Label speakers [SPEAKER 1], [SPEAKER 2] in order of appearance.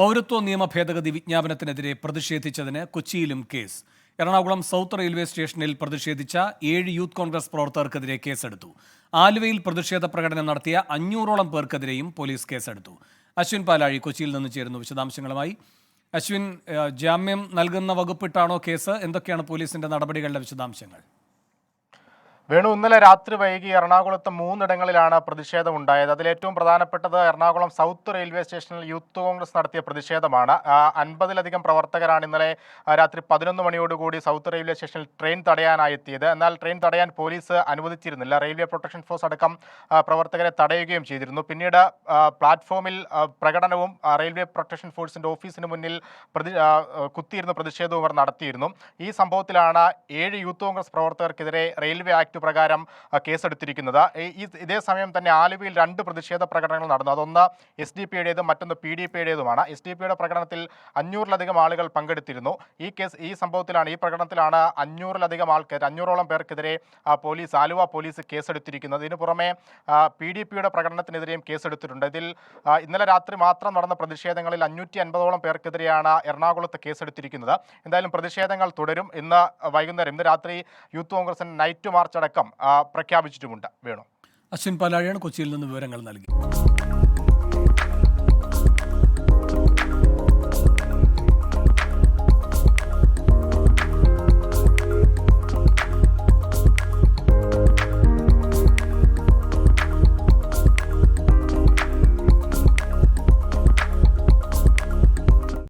[SPEAKER 1] പൗരത്വ നിയമ ഭേദഗതി വിജ്ഞാപനത്തിനെതിരെ പ്രതിഷേധിച്ചതിന് കൊച്ചിയിലും കേസ്. എറണാകുളം സൗത്ത് റെയിൽവേ സ്റ്റേഷനിൽ പ്രതിഷേധിച്ച 7 യൂത്ത് കോൺഗ്രസ് പ്രവർത്തകർക്കെതിരെ കേസെടുത്തു. ആലുവയിൽ പ്രതിഷേധ പ്രകടനം നടത്തിയ 500ഓളം പേർക്കെതിരെയും പോലീസ് കേസെടുത്തു. അശ്വിൻ പാലാഴി കൊച്ചിയിൽ നിന്ന് ചേരുന്നു വിശദാംശങ്ങളുമായി. അശ്വിൻ, ജാമ്യം നൽകുന്ന വകുപ്പിട്ടാണോ കേസ്? എന്തൊക്കെയാണ് പോലീസിന്റെ നടപടികളുടെ വിശദാംശങ്ങൾ?
[SPEAKER 2] വേണു, ഇന്നലെ രാത്രി വൈകി എറണാകുളത്ത് 3 ഇടങ്ങളിലാണ് പ്രതിഷേധം ഉണ്ടായത്. അതിലേറ്റവും പ്രധാനപ്പെട്ടത് എറണാകുളം സൗത്ത് റെയിൽവേ സ്റ്റേഷനിൽ യൂത്ത് കോൺഗ്രസ് നടത്തിയ പ്രതിഷേധമാണ്. 50ലധികം പ്രവർത്തകരാണ് ഇന്നലെ രാത്രി 11 മണിയോടുകൂടി സൗത്ത് റെയിൽവേ സ്റ്റേഷനിൽ ട്രെയിൻ തടയാനായി എത്തിയത്. എന്നാൽ ട്രെയിൻ തടയാൻ പോലീസ് അനുവദിച്ചിരുന്നില്ല. റെയിൽവേ പ്രൊട്ടക്ഷൻ ഫോഴ്സ് അടക്കം പ്രവർത്തകരെ തടയുകയും ചെയ്തിരുന്നു. പിന്നീട് പ്ലാറ്റ്ഫോമിൽ പ്രകടനവും റെയിൽവേ പ്രൊട്ടക്ഷൻ ഫോഴ്സിന്റെ ഓഫീസിന് മുന്നിൽ കുത്തിയിരുന്ന പ്രതിഷേധവും അവർ നടത്തിയിരുന്നു. ഈ സംഭവത്തിലാണ് 7 യൂത്ത് കോൺഗ്രസ് പ്രവർത്തകർക്കെതിരെ റെയിൽവേ ആക്ട് പ്രകാരം കേസെടുത്തിരിക്കുന്നത്. ഇതേ സമയം തന്നെ ആലുവയിൽ 2 പ്രതിഷേധ പ്രകടനങ്ങൾ നടന്നു. അതൊന്ന് SDP-യുടേതും മറ്റൊന്ന് PDP-യുടേതുമാണ്. SDP-യുടെ പ്രകടനത്തിൽ 500ലധികം ആളുകൾ പങ്കെടുത്തിരുന്നു. ഈ പ്രകടനത്തിലാണ് 500ഓളം പേർക്കെതിരെ ആലുവ പോലീസ് കേസെടുത്തിരിക്കുന്നത്. ഇതിനു പുറമെ PDP-യുടെ പ്രകടനത്തിനെതിരെയും കേസെടുത്തിട്ടുണ്ട്. ഇതിൽ ഇന്നലെ രാത്രി മാത്രം നടന്ന പ്രതിഷേധങ്ങളിൽ 550ഓളം പേർക്കെതിരെയാണ് എറണാകുളത്ത് കേസെടുത്തിരിക്കുന്നത്. എന്തായാലും പ്രതിഷേധങ്ങൾ തുടരും. ഇന്ന് രാത്രി യൂത്ത് കോൺഗ്രസിന് നൈറ്റ് മാർച്ച് അടക്കം പ്രഖ്യാപിച്ചിട്ടുമുണ്ട്. വേണു.
[SPEAKER 1] അശ്വിൻ പാലാഴിയാണ് കൊച്ചിയിൽ നിന്ന് വിവരങ്ങൾ നൽകി.